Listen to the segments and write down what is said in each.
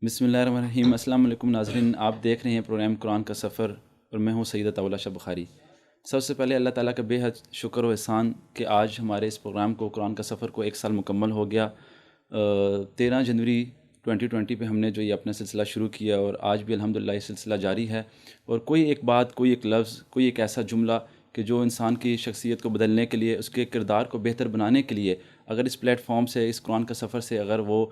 بسم اللہ الرحمن الرحیم۔ السلام علیکم ناظرین، آپ دیکھ رہے ہیں پروگرام قرآن کا سفر اور میں ہوں سید عطا اللہ شاہ بخاری۔ سب سے پہلے اللہ تعالیٰ کا بے حد شکر و احسان کہ آج ہمارے اس پروگرام کو قرآن کا سفر کو 1 سال مکمل ہو گیا۔ 13 جنوری 2020 پہ ہم نے جو یہ اپنا سلسلہ شروع کیا اور آج بھی الحمدللہ یہ سلسلہ جاری ہے، اور کوئی ایک بات، کوئی ایک لفظ، کوئی ایک ایسا جملہ کہ جو انسان کی شخصیت کو بدلنے کے لیے، اس کے کردار کو بہتر بنانے کے لیے اگر اس پلیٹ فارم سے، اس قرآن کا سفر سے اگر وہ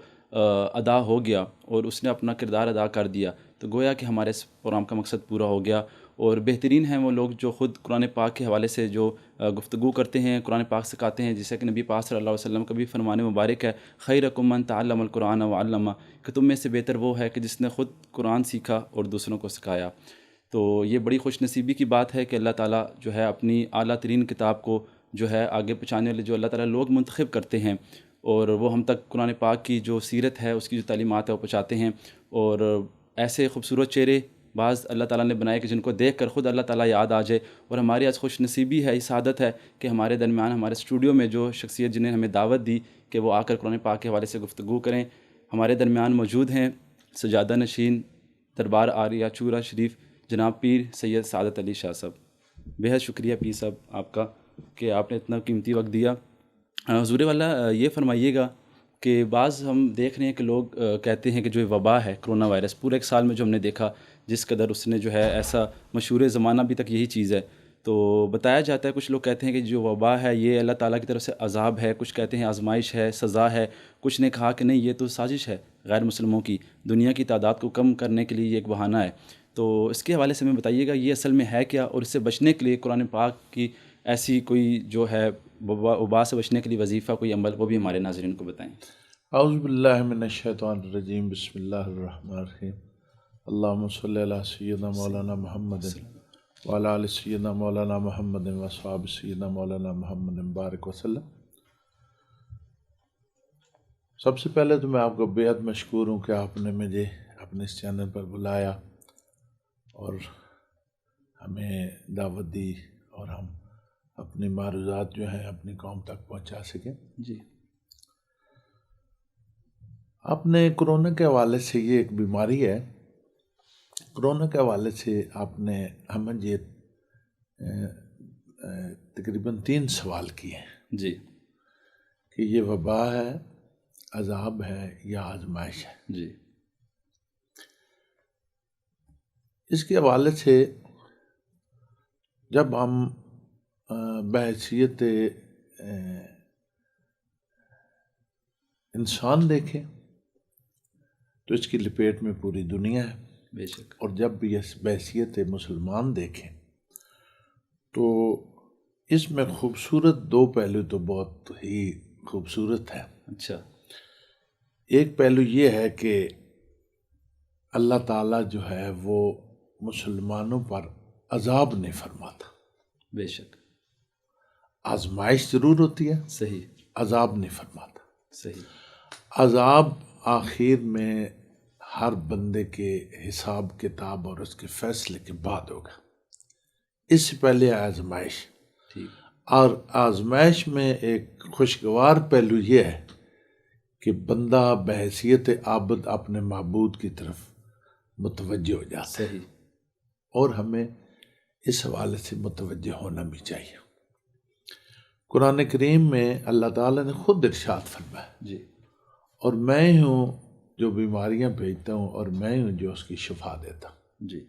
ادا ہو گیا اور اس نے اپنا کردار ادا کر دیا، تو گویا کہ ہمارے اس پروگرام کا مقصد پورا ہو گیا۔ اور بہترین ہیں وہ لوگ جو خود قرآن پاک کے حوالے سے جو گفتگو کرتے ہیں، قرآن پاک سکھاتے ہیں، جیسے کہ نبی پاک صلی اللہ علیہ وسلم کا بھی فرمان مبارک ہے، خیرکم من تعلم القرآن وعلمہ، کہ تم میں سے بہتر وہ ہے کہ جس نے خود قرآن سیکھا اور دوسروں کو سکھایا۔ تو یہ بڑی خوش نصیبی کی بات ہے کہ اللہ تعالیٰ جو ہے اپنی اعلیٰ ترین کتاب کو جو ہے آگے پہنچانے والے جو اللہ تعالیٰ لوگ منتخب کرتے ہیں، اور وہ ہم تک قرآن پاک کی جو سیرت ہے، اس کی جو تعلیمات ہے وہ پہنچاتے ہیں۔ اور ایسے خوبصورت چہرے بعض اللہ تعالیٰ نے بنائے کہ جن کو دیکھ کر خود اللہ تعالیٰ یاد آ جائے، اور ہماری آج خوش نصیبی ہے، اس عادت ہے کہ ہمارے درمیان، ہمارے اسٹوڈیو میں جو شخصیت جنہیں ہمیں دعوت دی کہ وہ آ کر قرآن پاک کے حوالے سے گفتگو کریں، ہمارے درمیان موجود ہیں سجادہ نشین دربار عالیہ چورا شریف جناب پیر سید سعادت علی شاہ صاحب۔ بے حد شکریہ پیر صاحب آپ کا کہ آپ نے اتنا قیمتی وقت دیا۔ حضور والا یہ فرمائیے گا کہ بعض ہم دیکھ رہے ہیں کہ لوگ کہتے ہیں کہ جو وبا ہے کرونا وائرس، پورے 1 سال میں جو ہم نے دیکھا جس قدر اس نے جو ہے ایسا مشہور زمانہ ابھی تک یہی چیز ہے، تو بتایا جاتا ہے، کچھ لوگ کہتے ہیں کہ جو وبا ہے یہ اللہ تعالیٰ کی طرف سے عذاب ہے، کچھ کہتے ہیں آزمائش ہے، سزا ہے، کچھ نے کہا کہ نہیں یہ تو سازش ہے غیر مسلموں کی، دنیا کی تعداد کو کم کرنے کے لیے یہ ایک بہانہ ہے۔ تو اس کے حوالے سے ہمیں بتائیے گا یہ اصل میں ہے کیا، اور اس سے بچنے کے لیے قرآن پاک کی ایسی کوئی جو ہے وبا سے بچنے کے لیے وظیفہ، کوئی عمل، وہ بھی ہمارے ناظرین کو بتائیں۔ اعوذ باللہ من الشیطان الرجیم، بسم اللہ الرحمن الرحیم، اللہم صلی علی سیدنا مولانا محمد وعلی آل سیدنا مولانا محمد واصحاب سیدنا مولانا محمد بارک وسلم۔ سب سے پہلے تو میں آپ کو بے حد مشکور ہوں کہ آپ نے مجھے اپنے اس چینل پر بلایا اور ہمیں دعوت دی اور ہم اپنی معروضات جو ہیں اپنی قوم تک پہنچا سکیں۔ جی آپ نے کرونا کے حوالے سے، یہ ایک بیماری ہے، کرونا کے حوالے سے آپ نے ہمیں یہ تقریباً 3 سوال کیے ہیں جی کہ یہ وبا ہے، عذاب ہے یا آزمائش ہے۔ جی اس کے حوالے سے جب ہم بحیثیت انسان دیکھیں تو اس کی لپیٹ میں پوری دنیا ہے، بے شک، اور جب بھی اس بحیثیت مسلمان دیکھیں تو اس میں خوبصورت 2 پہلو تو بہت ہی خوبصورت ہے۔ اچھا، ایک پہلو یہ ہے کہ اللہ تعالیٰ جو ہے وہ مسلمانوں پر عذاب نہیں فرماتا، بے شک، آزمائش ضرور ہوتی ہے، صحیح، عذاب نہیں فرماتا۔ صحیح، عذاب آخر میں ہر بندے کے حساب کتاب اور اس کے فیصلے کے بعد ہوگا، اس سے پہلے آزمائش۔ ٹھیک، اور آزمائش میں ایک خوشگوار پہلو یہ ہے کہ بندہ بحیثیت عابد اپنے معبود کی طرف متوجہ ہو جاتا ہے، صحیح، اور ہمیں اس حوالے سے متوجہ ہونا بھی چاہیے۔ قرآن کریم میں اللہ تعالیٰ نے خود ارشاد فرمایا، جی اور میں ہوں جو بیماریاں بھیجتا ہوں اور میں ہوں جو اس کی شفا دیتا ہوں۔ جی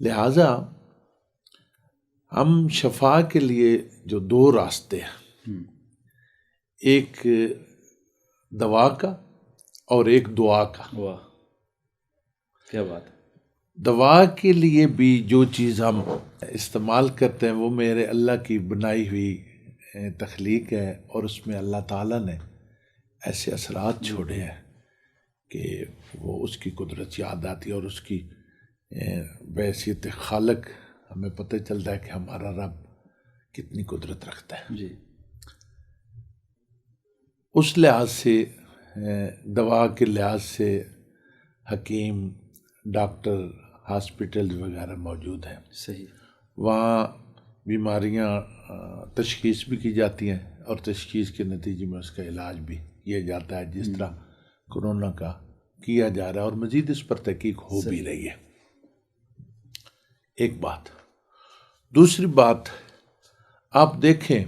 لہٰذا ہم شفا کے لیے جو 2 راستے ہیں، ایک دوا کا اور ایک دعا کا۔ واہ کیا بات ہے، دوا کے لیے بھی جو چیز ہم استعمال کرتے ہیں وہ میرے اللہ کی بنائی ہوئی تخلیق ہے، اور اس میں اللہ تعالیٰ نے ایسے اثرات چھوڑے ہیں کہ وہ اس کی قدرت یاد آتی ہے، اور اس کی بحیثیت خالق ہمیں پتہ چلتا ہے کہ ہمارا رب کتنی قدرت رکھتا ہے۔ جی اس لحاظ سے دوا کے لحاظ سے حکیم، ڈاکٹر، ہاسپٹل وغیرہ موجود ہیں، صحیح، وہاں بیماریاں تشخیص بھی کی جاتی ہیں، اور تشخیص کے نتیجے میں اس کا علاج بھی کیا جاتا ہے، جس طرح کرونا کا کیا جا رہا ہے اور مزید اس پر تحقیق ہو بھی رہی ہے. ایک بات. دوسری بات، آپ دیکھیں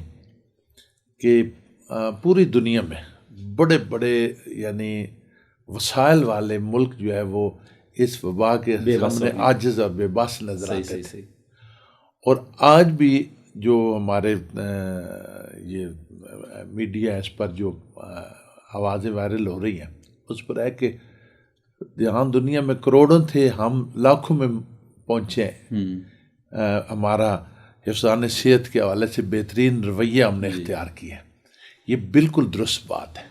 کہ پوری دنیا میں بڑے بڑے یعنی وسائل والے ملک جو ہے وہ اس وبا کے سامنے عاجز اور بے بس نظر آتے تھے. اور آج بھی جو ہمارے یہ میڈیا اس پر جو آوازیں وائرل ہو رہی ہیں اس پر ہے کہ جہاں دنیا میں کروڑوں تھے ہم لاکھوں میں پہنچے ہیں. ہمارا حفظان صحت کے حوالے سے بہترین رویہ ہم نے اختیار کیا ہے. یہ بالکل درست بات ہے.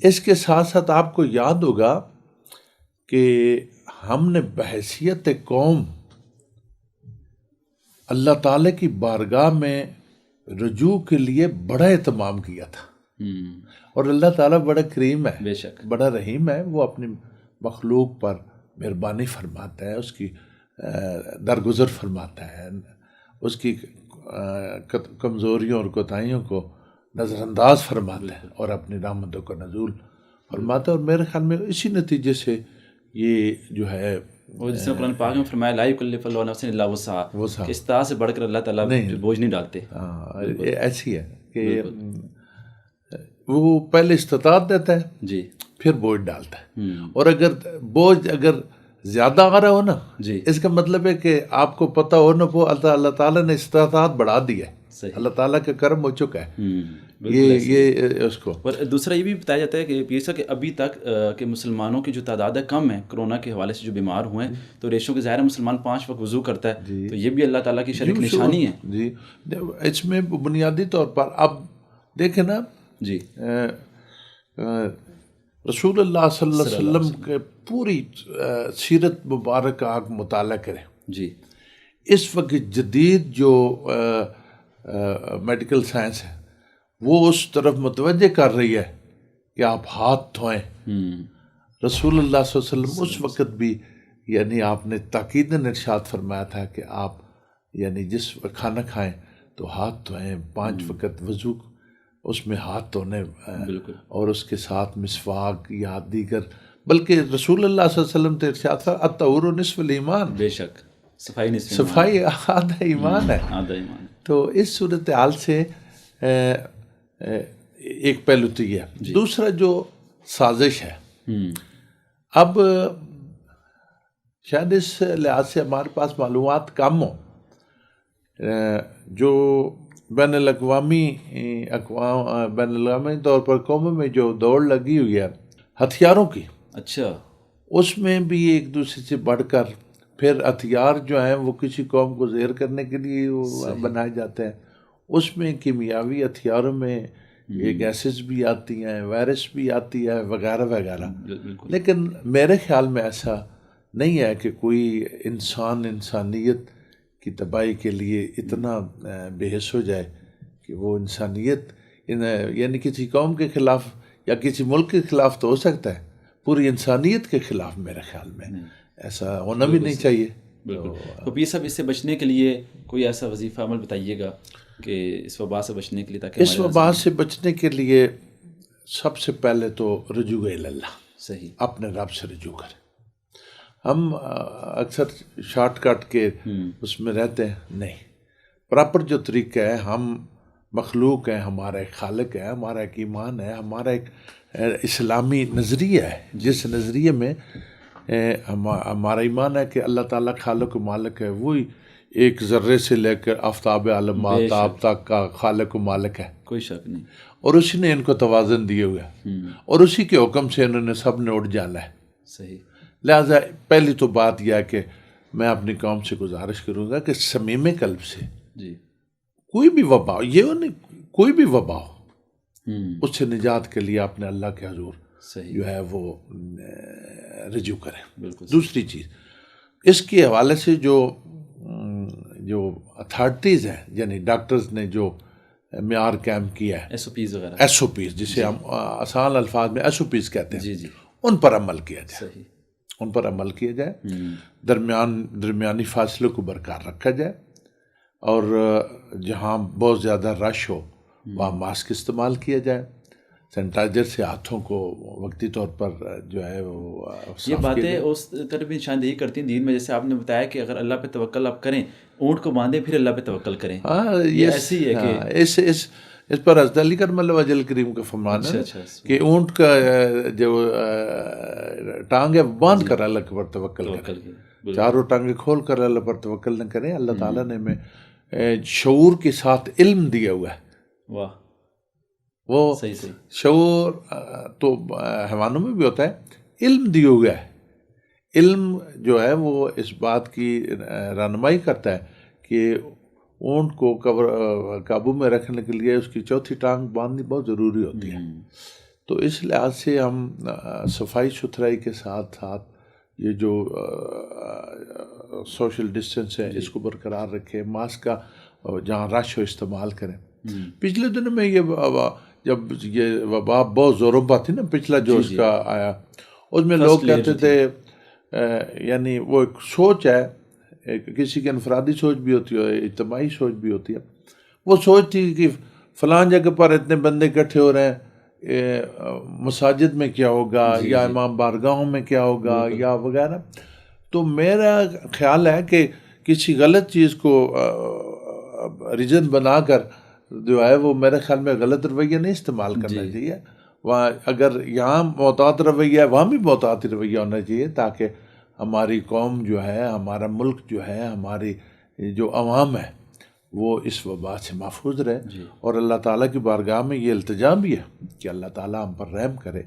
اس کے ساتھ ساتھ آپ کو یاد ہوگا کہ ہم نے بحیثیت قوم اللہ تعالیٰ کی بارگاہ میں رجوع کے لیے بڑا اہتمام کیا تھا. اور اللہ تعالیٰ بڑا کریم ہے، بے شک بڑا رحیم ہے. وہ اپنی مخلوق پر مہربانی فرماتا ہے، اس کی درگزر فرماتا ہے، اس کی کمزوریوں اور کوتاہیوں کو نظر انداز فرماتا ہے اور اپنی رحمتوں کا نزول فرماتا ہے. اور میرے خیال میں اسی نتیجے سے یہ جو ہے وہ جس نے قرآن پاک میں فرمایا لا یکلف اللہ نفسا الا وسعہا، کہ استطاعت سے بڑھ کر اللہ تعالیٰ بوجھ نہیں ڈالتے. ایسی ہے کہ وہ پہلے استطاعت دیتا ہے جی پھر بوجھ ڈالتا ہے. اور اگر بوجھ زیادہ آ رہا ہو نا جی اس کا مطلب ہے کہ آپ کو پتہ ہو نا وہ اللہ تعالیٰ نے استطاعت بڑھا دی ہے. اللہ تعالیٰ کا کرم ہو چکا ہے. یہ اس کو اور دوسرا یہ بھی بتایا جاتا ہے کہ پیر صاحب کہ ابھی تک کہ مسلمانوں کی جو تعداد ہے کم ہے کرونا کے حوالے سے جو بیمار ہوئے ہیں، تو ریشوں کے ظاہر مسلمان 5 وقت وضو کرتا ہے، تو یہ بھی اللہ تعالیٰ کی شریک نشانی ہے. جی اس میں بنیادی طور پر اب دیکھیں نا جی رسول اللہ صلی اللہ علیہ وسلم کے پوری سیرت مبارک کا آپ مطالعہ کریں. جی اس وقت جدید جو میڈیکل سائنس ہے وہ اس طرف متوجہ کر رہی ہے کہ آپ ہاتھ دھوئیں. رسول اللہ صلی اللہ علیہ وسلم اس وقت بھی یعنی آپ نے تاکیداً ارشاد فرمایا تھا کہ آپ یعنی جس کھانا کھائیں تو ہاتھ دھوئیں، 5 وقت وضو اس میں ہاتھ دھونے اور اس کے ساتھ مسواک یا دیگر، بلکہ رسول اللہ صلی اللہ علیہ وسلم نے ارشاد فرمایا الطہور نصف الایمان. بے شک صفائی آدھا ایمان ہے. تو اس صورتحال سے ایک پہلو تو یہ ہے. دوسرا جو سازش ہے، اب شاید اس لحاظ سے ہمارے پاس معلومات کم ہو، جو بین الاقوامی طور پر قوموں میں جو دوڑ لگی ہوئی ہے ہتھیاروں کی، اچھا اس میں بھی ایک دوسرے سے بڑھ کر پھر ہتھیار جو ہیں وہ کسی قوم کو زہر کرنے کے لیے بنائے جاتے ہیں. اس میں کیمیاوی ہتھیاروں میں یہ گیسز بھی آتی ہیں، وائرس بھی آتی ہے وغیرہ وغیرہ. لیکن میرے خیال میں ایسا نہیں ہے کہ کوئی انسانیت کی تباہی کے لیے اتنا بے حس ہو جائے کہ وہ انسانیت یعنی کسی قوم کے خلاف یا کسی ملک کے خلاف تو ہو سکتا ہے، پوری انسانیت کے خلاف میرے خیال میں ایسا ہونا بھی نہیں چاہیے. بالکل. تو پیر صاحب اس سے بچنے کے لیے کوئی ایسا وظیفہ عمل بتائیے گا کہ اس وبا سے بچنے کے لیے، تاکہ اس وبا سے بچنے کے لیے سب سے پہلے تو رجوع اللہ، صحیح اپنے رب سے رجوع کریں. ہم اکثر شارٹ کٹ کے اس میں رہتے ہیں، نہیں، پراپر جو طریقہ ہے، ہم مخلوق ہیں، ہمارا ایک خالق ہے، ہمارا ایک ایمان ہے، ہمارا ایک اسلامی نظریہ ہے جس نظریے میں ہمارا ایمان ہے کہ اللہ تعالیٰ خالق و مالک ہے، وہی ایک ذرے سے لے کر آفتاب عالم ماہتاب تک کا خالق و مالک ہے، کوئی شک نہیں. اور اسی نے ان کو توازن دیے ہوئے اور اسی کے حکم سے انہوں نے سب نے اٹھ جانا ہے. صحیح. لہٰذا پہلی تو بات یہ ہے کہ میں اپنی قوم سے گزارش کروں گا کہ صمیم قلب سے جی کوئی بھی وبا ہو، یہ نہیں کوئی بھی وبا ہو، اس سے نجات کے لیے اپنے اللہ کے حضور جو ہے وہ رجوع کریں. دوسری چیز اس کے حوالے سے جو اتھارٹیز ہیں، یعنی ڈاکٹرز نے جو معیار قائم کیا ہے، ایس او پیز جسے ہم آسان الفاظ میں ایس او پیز کہتے ہیں، ان پر عمل کیا جائے. ان پر عمل کیا جائے، درمیانی فاصلے کو برقرار رکھا جائے، اور جہاں بہت زیادہ رش ہو وہاں ماسک استعمال کیا جائے. سینیٹائزر سے ہاتھوں کو وقتی طور پر جو ہے وہ یہ باتیں اس طرح بھی نشاندہی کرتی ہیں دین میں، جیسے آپ نے بتایا کہ اگر اللہ پہ توکل آپ کریں، اونٹ کو باندھیں پھر اللہ پہ توکل کریں. ہاں یہ ایسی ہے کہ اس پر حضرت علی کرم اللہ وجہ کریم کا فرمان ہے کہ اونٹ کا جو ٹانگ ہے باندھ کر اللہ پر توکل کریں، چاروں ٹانگیں کھول کر اللہ پر توکل نہ کریں. اللہ تعالیٰ نے ہمیں شعور کے ساتھ علم دیا ہوا ہے. واہ، وہ شعور تو حیوانوں میں بھی ہوتا ہے، علم دیا ہوا ہے. علم جو ہے وہ اس بات کی رہنمائی کرتا ہے کہ اونٹ کو قابو میں رکھنے کے لیے اس کی چوتھی ٹانگ باندھنی بہت ضروری ہوتی ہے. تو اس لحاظ سے ہم صفائی ستھرائی کے ساتھ ساتھ یہ جو سوشل ڈسٹینس ہے اس کو برقرار رکھیں، ماسک کا جہاں رش ہو استعمال کریں. پچھلے دنوں میں جب یہ وبا بہت زوروں پر تھی نا، پچھلا جو اس کا آیا، اس میں لوگ کہتے تھے یعنی وہ ایک سوچ ہے، کسی کی انفرادی سوچ بھی ہوتی ہے، اجتماعی سوچ بھی ہوتی ہے. وہ سوچ تھی کہ فلاں جگہ پر اتنے بندے اکٹھے ہو رہے ہیں، مساجد میں کیا ہوگا یا امام بارگاہوں میں کیا ہوگا یا وغیرہ. تو میرا خیال ہے کہ کسی غلط چیز کو ریجن بنا کر جو ہے وہ میرے خیال میں غلط رویہ نہیں استعمال کرنا چاہیے. وہاں اگر یہاں محتاط رویہ ہے وہاں بھی محتاط رویہ ہونا چاہیے، تاکہ ہماری قوم جو ہے، ہمارا ملک جو ہے، ہماری جو عوام ہے وہ اس وبا سے محفوظ رہے. اور اللہ تعالیٰ کی بارگاہ میں یہ التجا بھی ہے کہ اللہ تعالیٰ ہم پر رحم کرے.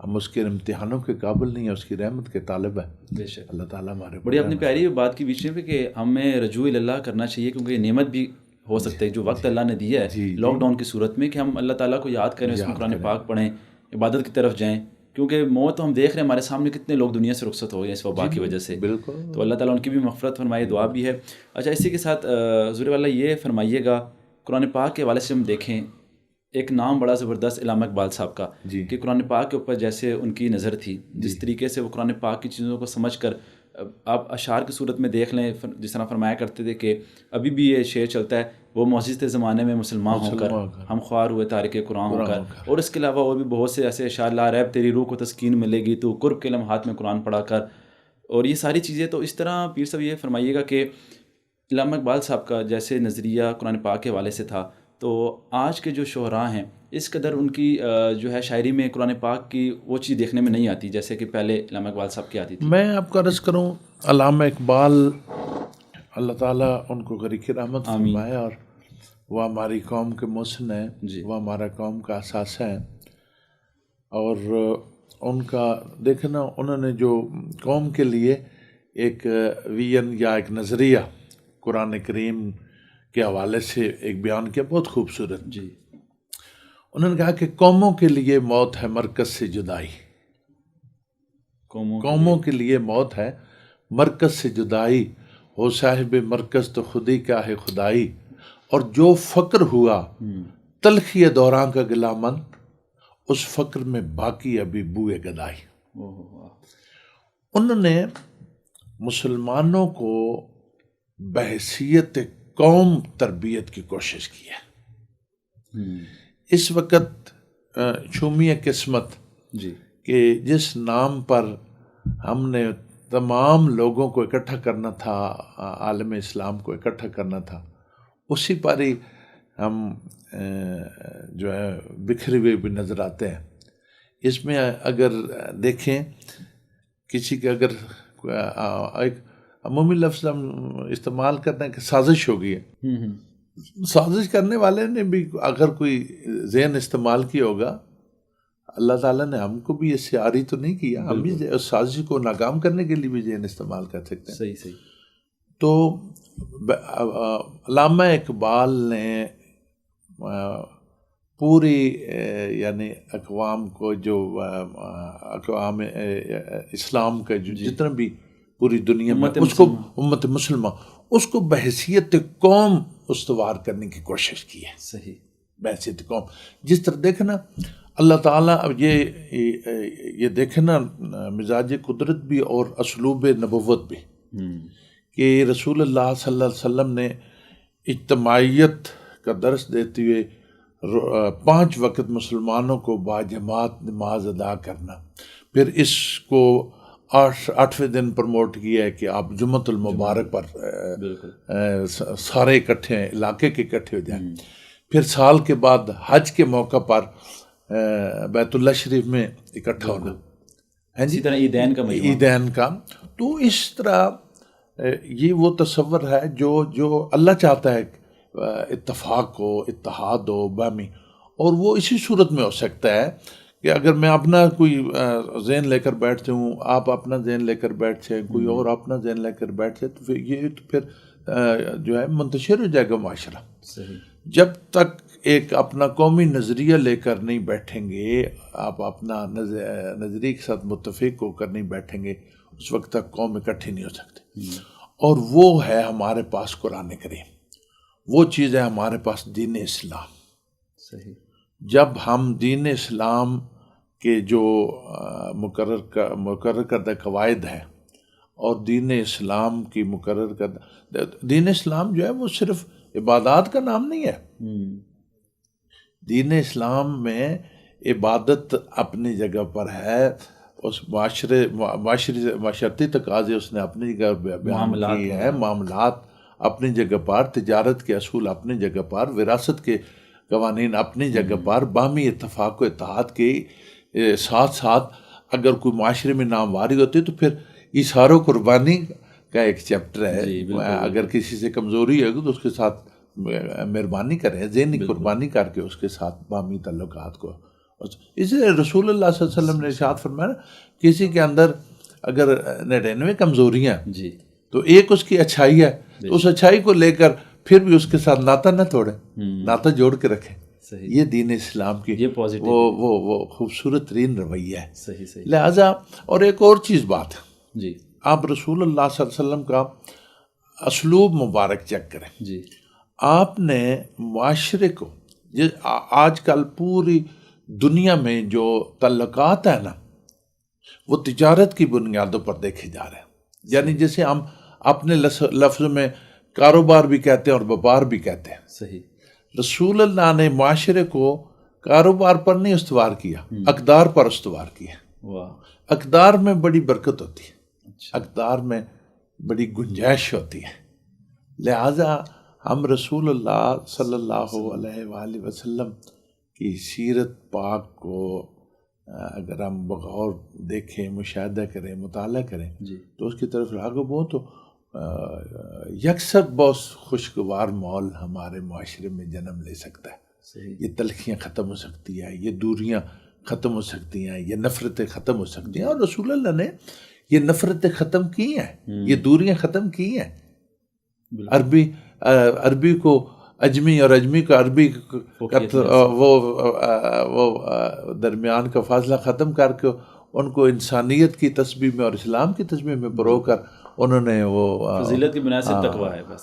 ہم اس کے امتحانوں کے قابل نہیں ہیں، اس کی رحمت کے طالب ہیں. بے شک اللہ تعالیٰ ہمارے بڑی اپنی پیاری بات کی بیچ میں کہ ہمیں رجوع اللہ کرنا چاہیے، کیونکہ یہ نعمت بھی ہو سکتا ہے جو وقت اللہ نے دیا ہے لاک ڈاؤن کی صورت میں، کہ ہم اللہ تعالیٰ کو یاد کریں، اس میں قرآن پاک پڑھیں، عبادت کی طرف جائیں. کیونکہ موت ہم دیکھ رہے ہیں ہمارے سامنے کتنے لوگ دنیا سے رخصت ہو گئے اس وبا کی وجہ سے. بالکل. تو اللہ تعالیٰ ان کی بھی مغفرت فرمائے، دعا بھی ہے. اچھا، اسی کے ساتھ حضور والا یہ فرمائیے گا، قرآن پاک کے حوالے سے ہم دیکھیں ایک نام بڑا زبردست علامہ اقبال صاحب کا، کہ قرآن پاک کے اوپر جیسے ان کی نظر تھی، جس طریقے سے وہ قرآن پاک کی چیزوں کو سمجھ کر، آپ اشعار کی صورت میں دیکھ لیں، جس طرح فرمایا کرتے تھے کہ ابھی بھی یہ شعر چلتا ہے، وہ معجزے زمانے میں مسلمان ہو کر ہم خوار ہوئے تارک قرآن ہو کر. اور اس کے علاوہ اور بھی بہت سے ایسے اشعار، لا ریب تیری روح کو تسکین ملے گی تو قرب کے لمحات میں قرآن پڑھا کر، اور یہ ساری چیزیں. تو اس طرح پیر صاحب یہ فرمائیے گا کہ علامہ اقبال صاحب کا جیسے نظریہ قرآن پاک کے حوالے سے تھا، تو آج کے جو شعراء ہیں اس قدر ان کی جو ہے شاعری میں قرآن پاک کی وہ چیز دیکھنے میں نہیں آتی جیسے کہ پہلے علامہ اقبال صاحب کی آتی تھی. میں آپ کا عرض کروں، علامہ اقبال اللہ تعالیٰ ان کو غریق رحمت فرمائے، اور وہ ہماری قوم کے محسن ہیں، وہ ہمارا قوم کا اثاثہ ہیں. اور ان کا دیکھنا، انہوں نے جو قوم کے لیے ایک ویژن یا ایک نظریہ قرآن کریم کے حوالے سے ایک بیان کیا، بہت خوبصورت. انہوں نے کہا کہ قوموں کے لیے موت ہے مرکز سے جدائی، قوموں کے لیے موت ہے مرکز سے جدائی، ہو صاحب مرکز تو خودی کا ہے خدائی، اور جو فقر ہوا تلخی دوران کا گلہ من، اس فقر میں باقی ابھی بوئے گدائی. انہوں نے مسلمانوں کو بحیثیت قوم تربیت کی کوشش کی ہے. اس وقت شومی قسمت کہ جس نام پر ہم نے تمام لوگوں کو اکٹھا کرنا تھا، عالم اسلام کو اکٹھا کرنا تھا، اسی پر ہی ہم جو ہے بکھرے ہوئے بھی نظر آتے ہیں. اس میں اگر دیکھیں کسی کے اگر ایک عمومی لفظ ہم استعمال کرتے ہیں کہ سازش ہو گئی ہے، سازش کرنے والے نے بھی اگر کوئی ذہن استعمال کیا ہوگا، اللہ تعالیٰ نے ہم کو بھی اس سے عاری تو نہیں کیا، ہم بھی اس سازش کو ناکام کرنے کے لیے بھی ذہن استعمال کر سکتے ہیں. صحیح. تو علامہ اقبال نے پوری یعنی اقوام کو، جو اقوام اسلام کا جو جتنا بھی پوری دنیا میں اس کو امت مسلمہ، اس کو بحیثیت قوم استوار کرنے کی کوشش کی ہے. صحیح. بحیثیت قوم، جس طرح دیکھنا اللہ تعالیٰ، اب یہ دیکھنا مزاج قدرت بھی اور اسلوب نبوت بھی، کہ رسول اللہ صلی اللہ علیہ وسلم نے اجتماعیت کا درس دیتے ہوئے 5 وقت مسلمانوں کو باجماعت نماز ادا کرنا. پھر اس کو 8ویں دن پروموٹ کیا ہے کہ آپ جمعۃ المبارک پر سارے اکٹھے ہیں، علاقے کے اکٹھے ہو جائیں. پھر سال کے بعد حج کے موقع پر بیت اللہ شریف میں اکٹھا ہونا. اسی طرح عیدین کا. تو اس طرح یہ وہ تصور ہے جو اللہ چاہتا ہے، اتفاق ہو، اتحاد ہو باہمی. اور وہ اسی صورت میں ہو سکتا ہے کہ اگر میں اپنا کوئی ذہن لے کر بیٹھتے ہوں، آپ اپنا ذہن لے کر بیٹھتے ہیں، کوئی اور اپنا ذہن لے کر بیٹھتے، تو پھر یہ جو ہے منتشر ہو جائے گا معاشرہ. صحیح. جب تک ایک اپنا قومی نظریہ لے کر نہیں بیٹھیں گے، آپ اپنا نظریے کے ساتھ متفق ہو کر نہیں بیٹھیں گے، اس وقت تک قوم اکٹھی نہیں ہو سکتی. اور وہ ہے ہمارے پاس قرآن کریم، وہ چیز ہے ہمارے پاس دین اسلام. صحیح. جب ہم دین اسلام کے جو مقرر کردہ قواعد ہیں اور دین اسلام کی مقرر کردہ دین اسلام جو ہے وہ صرف عبادات کا نام نہیں ہے. دین اسلام میں عبادت اپنی جگہ پر ہے، اس معاشرتی تقاضے اس نے اپنی جگہ بیان کی ہے، معاملات اپنی جگہ پر، تجارت کے اصول اپنی جگہ پر، وراثت کے قوانین اپنی جگہ پر، باہمی اتفاق و اتحاد کے ساتھ ساتھ اگر کوئی معاشرے میں نامواری ہوتی ہے تو پھر ایثار و قربانی کا ایک چیپٹر ہے. اگر کسی سے کمزوری ہے تو اس کے ساتھ مہربانی کریں، ذہنی قربانی کر کے اس کے ساتھ باہمی تعلقات کو. اس لیے رسول اللہ صلی اللہ علیہ وسلم نے ارشاد فرمایا کسی کے اندر اگر 99 کمزوریاں تو ایک اس کی اچھائی ہے، تو اس اچھائی کو لے کر پھر بھی اس کے ساتھ ناطہ نہ توڑے، ناطہ جوڑ کے رکھیں. یہ دین اسلام کی وہ خوبصورت ترین رویہ ہے. لہٰذا اور ایک اور چیز بات ہے، آپ رسول اللہ صلی اللہ علیہ وسلم کا اسلوب مبارک چیک کریں. آپ نے معاشرے کو، آج کل پوری دنیا میں جو تعلقات ہیں نا، وہ تجارت کی بنیادوں پر دیکھے جا رہے ہیں. یعنی جیسے ہم اپنے لفظ میں کاروبار بھی کہتے ہیں اور وپار بھی کہتے ہیں. صحیح. رسول اللہ نے معاشرے کو کاروبار پر نہیں استوار کیا، اقدار پر استوار کیا. اقدار میں بڑی برکت ہوتی ہے، اقدار میں بڑی گنجائش ہوتی ہے. لہذا ہم رسول اللہ صلی اللہ علیہ وآلہ وسلم کی سیرت پاک کو اگر ہم بغور دیکھیں، مشاہدہ کریں، مطالعہ کریں تو اس کی طرف راغب ہوں تو یکسر بہت خوشگوار ماحول ہمارے معاشرے میں جنم لے سکتا ہے. یہ تلخیاں ختم ہو سکتی ہیں، یہ دوریاں ختم ہو سکتی ہیں، یہ نفرتیں ختم ہو سکتی ہیں. اور رسول اللہ نے یہ نفرتیں ختم کی ہیں، یہ دوریاں ختم کی ہیں. عربی کو اجمی اور اجمی کو عربی وہ درمیان کا فاصلہ ختم کر کے ان کو انسانیت کی تسبیح میں اور اسلام کی تسبیح میں پرو کر انہوں نے وہ فضیلت کی بنیاد سے تقویٰ ہے. بس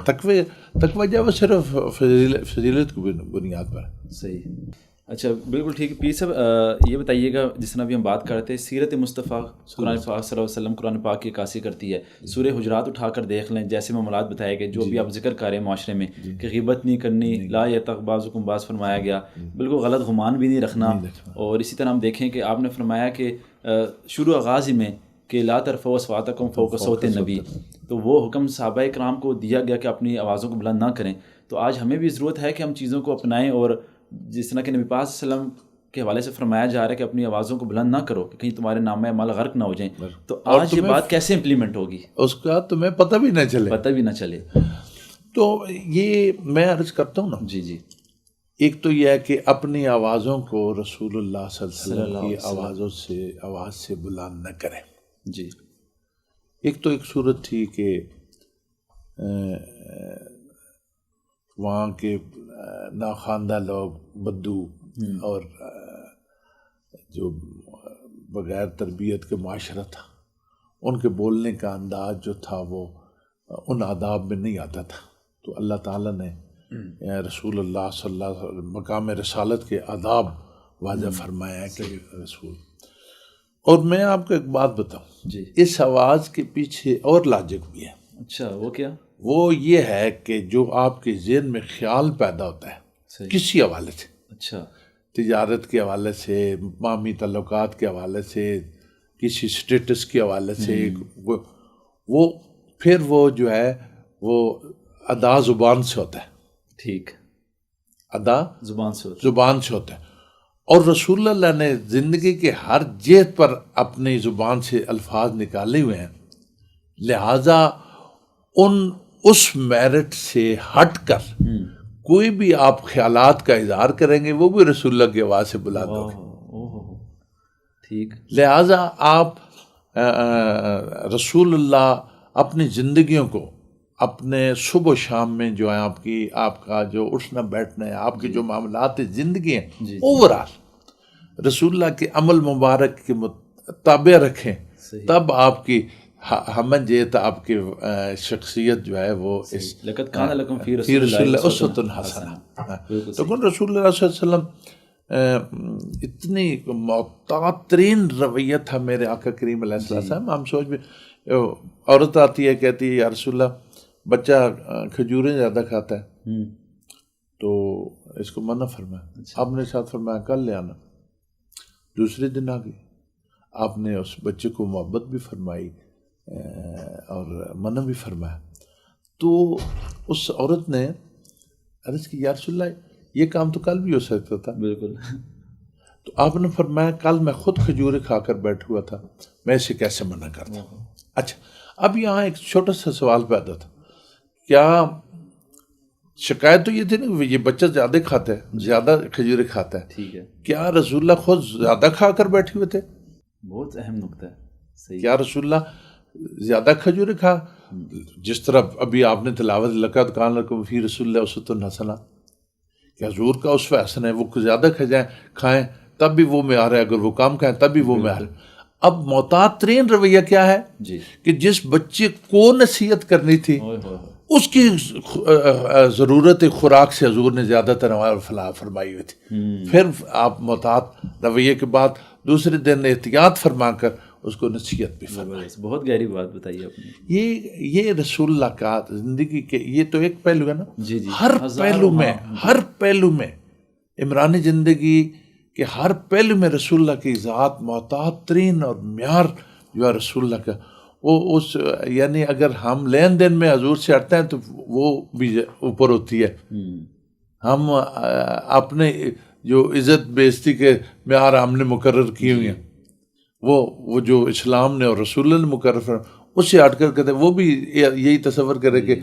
تقویٰ جو ہے وہ صرف فضیلت کی بنیاد پر. صحیح. اچھا، بالکل ٹھیک ہے. پیر صاحب یہ بتائیے گا، جس طرح ابھی ہم بات کر رہے تھے سیرت مصطفیٰ، قرآن پاک صلی اللہ علیہ وسلم قرآن پاک کی عکاسی کرتی ہے. سورہ حجرات اٹھا کر دیکھ لیں، جیسے معاملات بتائے گئے، جو بھی آپ ذکر کر رہے ہیں معاشرے میں کہ غیبت نہیں کرنی، لا یغتب بعضکم بعض فرمایا گیا، بالکل غلط گمان بھی نہیں رکھنا. اور اسی طرح ہم دیکھیں کہ آپ نے فرمایا کہ شروع آغاز میں کہ لا ترفعوا اصواتکم فوق صوت النبی، تو وہ حکم صحابہ کرام کو دیا گیا کہ اپنی آوازوں کو بلند نہ کریں. تو آج ہمیں بھی ضرورت ہے کہ ہم چیزوں کو اپنائیں، اور جس طرح کہ نبی پاک صلی اللہ علیہ وسلم کے حوالے سے فرمایا جا رہا ہے کہ اپنی آوازوں کو بلند نہ کرو کہ کہیں تمہارے نامہ اعمال غرق نہ ہو جائیں. تو آج یہ بات کیسے امپلیمنٹ ہوگی؟ اس کا تمہیں پتہ بھی نہ چلے. تو یہ میں عرض کرتا ہوں نا، جی ایک تو یہ ہے کہ اپنی آوازوں کو رسول اللہ صلی اللہ علیہ وسلم کی آواز سے بلند نہ کریں. جی. ایک تو ایک صورت تھی کہ وہاں کے ناخواندہ لوگ، بدو اور جو بغیر تربیت کے معاشرہ تھا، ان کے بولنے کا انداز جو تھا وہ ان آداب میں نہیں آتا تھا. تو اللہ تعالیٰ نے رسول اللہ صلی اللہ علیہ وسلم مقام رسالت کے آداب واضح فرمایا ہے کہ رسول. اور میں آپ کو ایک بات بتاؤں، اس آواز کے پیچھے اور لاجک بھی ہے. اچھا، وہ کیا؟ وہ یہ ہے کہ جو آپ کے ذہن میں خیال پیدا ہوتا ہے، کسی حوالے سے، اچھا تجارت کے حوالے سے، باہمی تعلقات کے حوالے سے، کسی سٹیٹس کے حوالے سے، وہ پھر وہ جو ہے وہ ادا زبان سے ہوتا ہے، ٹھیک، ادا زبان سے ہوتا زبان سے ہوتا ہے. اور رسول اللہ نے زندگی کے ہر جہت پر اپنی زبان سے الفاظ نکالے ہوئے ہیں، لہٰذا اس میرٹ سے ہٹ کر کوئی بھی آپ خیالات کا اظہار کریں گے وہ بھی رسول اللہ کی آواز سے بلا دو گے. ٹھیک، لہٰذا آپ رسول اللہ اپنی زندگیوں کو، اپنے صبح و شام میں جو ہے آپ کا جو اٹھنا بیٹھنا ہے، آپ کے جو معاملات زندگی ہیں، اوورآل رسول اللہ کے عمل مبارک کے تابع رکھیں، تب آپ کی ہمیں جیت آپ کی شخصیت جو ہے وہ لقد کان لکم فی فی رسول رسول اللہ اللہ اسوۃ حسنہ. تو کون رسول اللہ صلی اللہ علیہ وسلم اتنی محتاط ترین رویہ تھا میرے آقا کریم علیہ السلام. ہم سوچ بھی، عورت آتی ہے کہتی ہے یا رسول اللہ بچہ کھجوریں زیادہ کھاتا ہے تو اس کو منع فرمایا. آپ نے ساتھ فرمایا کل لے آنا. دوسرے دن آ گئی، آپ نے اس بچے کو محبت بھی فرمائی اور منع بھی فرمایا. تو اس عورت نے عرض کی یا رسول اللہ یہ کام تو کل بھی ہو سکتا تھا. بالکل. تو آپ نے فرمایا کل میں خود کھجوریں کھا کر بیٹھ ہوا تھا، میں اسے کیسے منع کرتا. اچھا، اب یہاں ایک چھوٹا سا سوال پیدا تھا، کیا شکایت تو یہ تھی نا یہ بچہ زیادہ کھاتا ہے، زیادہ کھجوریں کھاتا ہے، ٹھیک ہے، کیا رسول اللہ خود زیادہ کھا کر بیٹھے ہوئے تھے؟ بہت اہم نقطہ ہے. صحیح. کیا رسول اللہ زیادہ کھجوریں کھا، جس طرح ابھی آپ نے تلاوت لقد کان لکم فی رسول اللہ اسوۃ حسنہ، کہ حضور کا اسوہ حسنہ ہے، وہ زیادہ کھائیں تب بھی وہ معیار ہے، اگر وہ کم کھائیں تب بھی وہ معیار ہے. اب محتاط ترین رویہ کیا ہے کہ جس بچے کو نصیحت کرنی تھی اس کی ضرورت خوراک سے حضور نے زیادہ تر فرمائی ہوئی تھی. پھر آپ محتاط رویے کے بعد دوسرے دن احتیاط فرما کر اس کو نصیحت بھی فرمائی. بہت گہری بات بتائی آپ نے. یہ رسول اللہ کا زندگی کے یہ تو ایک پہلو ہے نا. ہر پہلو میں عمرانی زندگی کہ ہر پہلو میں رسول اللہ کی ذات محتاط ترین اور معیار جو ہے رسول اللہ کا وہ یعنی اگر ہم لین دین میں حضور سے ہٹتے ہیں تو وہ بھی اوپر ہوتی ہے. ہم اپنے جو عزت بےعزتی کے معیار ہم نے مقرر کیے ہوئے ہیں، وہ جو اسلام نے اور رسول اللہ نے مقرر اس سے ہٹ کر کہتے ہیں، وہ بھی یہی تصور کرے کہ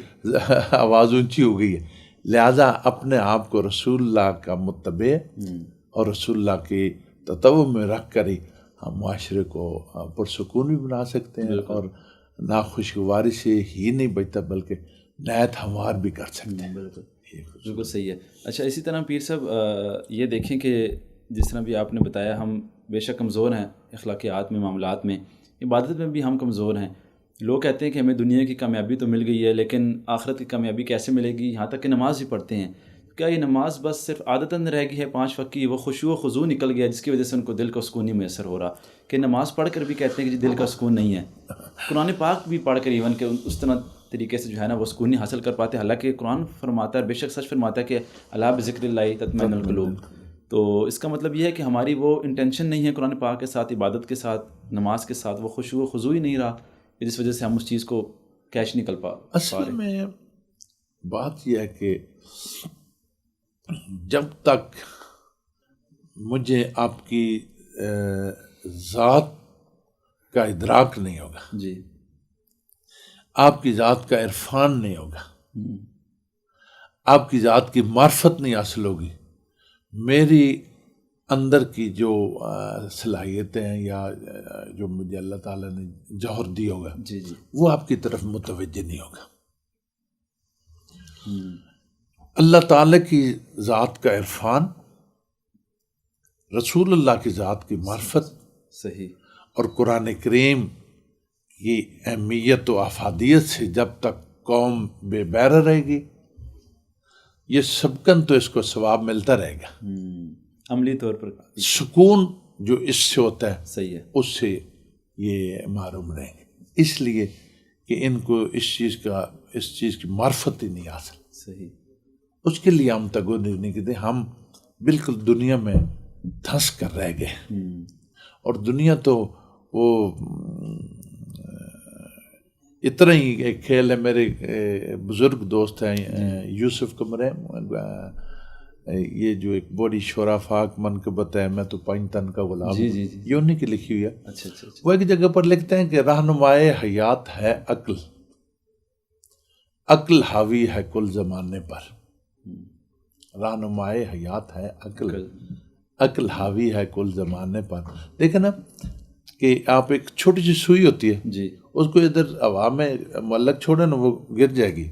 آواز اونچی ہو گئی ہے. لہٰذا اپنے آپ کو رسول اللہ کا متبع اور رسول اللہ کی تطوع میں رکھ کر ہی ہم معاشرے کو پرسکون بھی بنا سکتے ہیں اور ناخوشگواری سے ہی نہیں بچتا بلکہ نہایت ہموار بھی کر سکتے ہیں. بالکل صحیح ہے. اچھا، اسی طرح پیر صاحب یہ دیکھیں کہ جس طرح بھی آپ نے بتایا ہم بے شک کمزور ہیں اخلاقیات میں، معاملات میں، عبادت میں بھی ہم کمزور ہیں. لوگ کہتے ہیں کہ ہمیں دنیا کی کامیابی تو مل گئی ہے لیکن آخرت کی کامیابی کیسے ملے گی، یہاں تک کہ نماز ہی پڑھتے ہیں. کیا یہ نماز بس صرف عادتاً رہ گئی ہے 5 وقت کی، وہ خشوع و خضوع نکل گیا جس کی وجہ سے ان کو دل کا سکون نہیں میسر ہو رہا، کہ نماز پڑھ کر بھی کہتے ہیں کہ جی دل کا سکون نہیں ہے. قرآن پاک بھی پڑھ کر ایون کہ اس طرح طریقے سے جو ہے نا وہ سکون نہیں حاصل کر پاتے، حالانکہ قرآن فرماتا ہے، بے شک سچ فرماتا ہے کہ الا بذکر اللہ تطمئن القلوب. تو اس کا مطلب یہ ہے کہ ہماری وہ انٹینشن نہیں ہے قرآن پاک کے ساتھ، عبادت کے ساتھ، نماز کے ساتھ، وہ خشوع و خضوع ہی نہیں رہا، جس وجہ سے ہم اس چیز کو کیش نہیں کر پا رہے. اصل میں بات یہ ہے کہ جب تک مجھے آپ کی ذات کا ادراک نہیں ہوگا، جی، آپ کی ذات کا عرفان نہیں ہوگا، آپ کی ذات کی معرفت نہیں حاصل ہوگی، میری اندر کی جو صلاحیتیں ہیں یا جو مجھے اللہ تعالیٰ نے جوہر دی ہوگا جی جی وہ آپ کی طرف متوجہ نہیں ہوگا. اللہ تعالیٰ کی ذات کا عرفان، رسول اللہ کی ذات کی معرفت، صحیح، اور قرآن کریم کی اہمیت و افادیت سے جب تک قوم بے بہرہ رہے گی، یہ سبکن تو اس کو ثواب ملتا رہے گا. عملی طور پر سکون جو اس سے ہوتا ہے صحیح ہے، اس سے یہ محروم رہیں گے، اس لیے کہ ان کو اس چیز کی معرفت ہی نہیں حاصل. صحیح. اس کے لیے ہم تگو نہیں کرتے. ہم بالکل دنیا میں دھنس کر رہ گئے. اور دنیا تو وہ اتنا ہی ایک کھیل ہے. میرے بزرگ دوست ہیں یوسف قمر، یہ جو ایک بڑی شرافاک منقبت ہے میں تو پنج تن کا غلام ہوں، یہ انہیں کی لکھی ہوئی ہے. وہ ایک جگہ پر لکھتے ہیں کہ رہنمائے حیات ہے عقل، عقل حاوی ہے کل زمانے پر. رہنمائے حیات ہے عقل، عقل حاوی ہے کل زمانے پر. دیکھیں نا کہ آپ ایک چھوٹی سی سوئی ہوتی ہے، اس کو ادھر ہوا میں معلق چھوڑے نا، وہ گر جائے گی.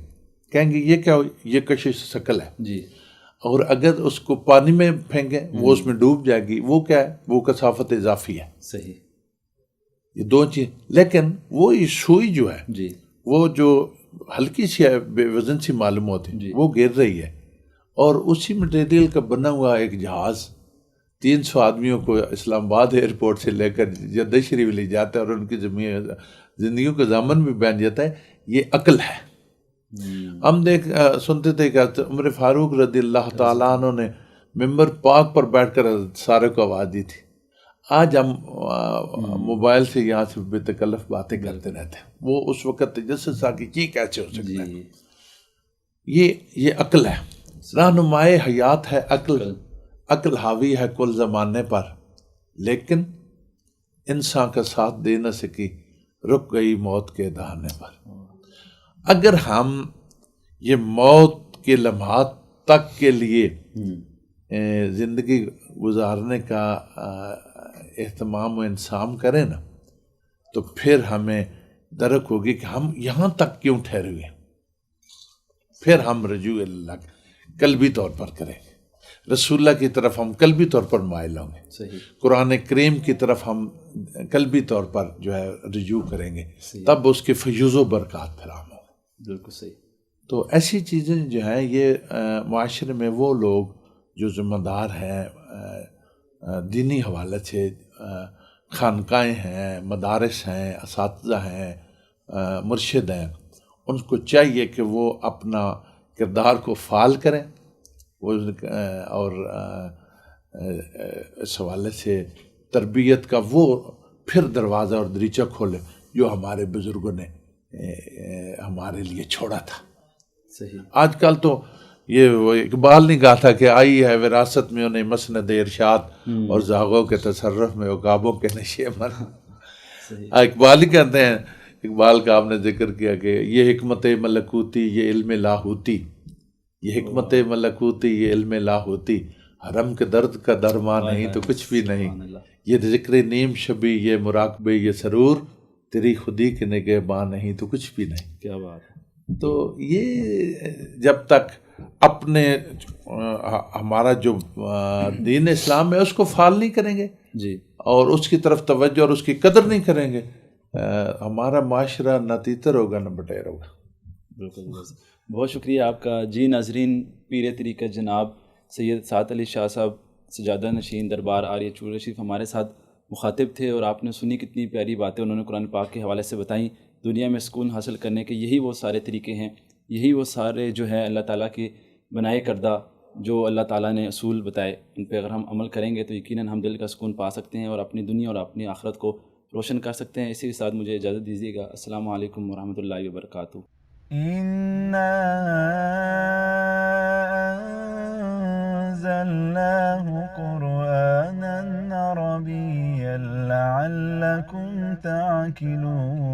کہیں گے یہ کیا ہو؟ یہ کشش شکل ہے. اور اگر اس کو پانی میں پھینکیں وہ اس میں ڈوب جائے گی. وہ کیا ہے؟ وہ کثافت اضافی ہے. صحیح. یہ دو چیز. لیکن وہ سوئی جو ہے وہ جو ہلکی سی ہے، بے وزن سی معلوم ہوتی، وہ گر رہی ہے. اور اسی مٹیریل کا بنا ہوا ایک جہاز 300 آدمیوں کو اسلام آباد ایئرپورٹ سے لے کر جدہ شریف لے جاتا ہے اور ان کی زندگیوں کا ضامن بھی بن جاتا ہے. یہ عقل ہے. ہم سنتے تھے کہ عمر فاروق رضی اللہ تعالیٰ عنہ نے ممبر پاک پر بیٹھ کر سارے کو آواز دی تھی. آج ہم موبائل سے یہاں سے بے تکلف باتیں کرتے رہتے ہیں. وہ اس وقت تجسس آ کہ کیسے ہو سکتا ہے. یہ عقل ہے. رہنمائے حیات ہے عقل، عقل حاوی ہے کل زمانے پر، لیکن انسان کا ساتھ دے نہ سکی، رک گئی موت کے دہانے پر. اگر ہم یہ موت کے لمحات تک کے لیے زندگی گزارنے کا اہتمام و انسام کریں نا، تو پھر ہمیں درک ہوگی کہ ہم یہاں تک کیوں ٹھہرے ہوئے. پھر ہم رجوع اللہ قلبی طور پر کریں گے، رسول اللہ کی طرف ہم قلبی طور پر مائل ہوں گے، قرآن کریم کی طرف ہم قلبی طور پر جو ہے رجوع کریں گے، تب اس کے فیوز و برکات فراہم ہوں. بالکل صحیح. تو ایسی چیزیں جو ہیں یہ معاشرے میں وہ لوگ جو ذمہ دار ہیں دینی حوالے سے، خانقاہیں ہیں، مدارس ہیں، اساتذہ ہیں، مرشد ہیں، ان کو چاہیے کہ وہ اپنا کردار کو فعال کریں اور اس حوالے سے تربیت کا وہ پھر دروازہ اور دریچہ کھولیں جو ہمارے بزرگوں نے ہمارے لیے چھوڑا تھا. صحیح. آج کل تو یہ وہ اقبال نے کہا تھا کہ آئی ہے وراثت میں انہیں مسند ارشاد اور زاغوں کے تصرف میں عقابوں کے نشے من. اقبال ہی کہتے ہیں، اقبال کا آپ نے ذکر کیا کہ یہ حکمت ملکوتی یہ علم لاہوتی، یہ حکمت ملکوتی یہ علم لاہوتی، حرم کے درد کا درمان نہیں تو کچھ بھی نہیں، یہ ذکر نیم شبی یہ مراقبے یہ سرور، تیری خودی کے نگہباں نہیں تو کچھ بھی نہیں. کیا بات ہے. تو یہ جب تک اپنے ہمارا جو دین اسلام ہے اس کو فعال نہیں کریں گے اور اس کی طرف توجہ اور اس کی قدر نہیں کریں گے، ہمارا معاشرہ نہ تیتر ہوگا نہ بٹیر ہوگا. بالکل. بہت شکریہ آپ کا. جی ناظرین، پیر طریقہ جناب سید سعد علی شاہ صاحب سجادہ نشین دربار آریہ چورہ شریف ہمارے ساتھ مخاطب تھے، اور آپ نے سنی کتنی پیاری باتیں انہوں نے قرآن پاک کے حوالے سے بتائیں. دنیا میں سکون حاصل کرنے کے یہی وہ سارے طریقے ہیں، یہی وہ سارے جو ہے اللہ تعالیٰ کے بنائے کردہ جو اللہ تعالیٰ نے اصول بتائے، ان پہ اگر ہم عمل کریں گے تو یقیناً ہم دل کا سکون پا سکتے ہیں اور اپنی دنیا اور اپنی آخرت کو روشن کر سکتے ہیں. اسی کے ساتھ مجھے اجازت دیجیے گا. السلام علیکم ورحمۃ اللہ وبرکاتہ. أنزلناه قرآنا عربيا لعلكم تعقلون.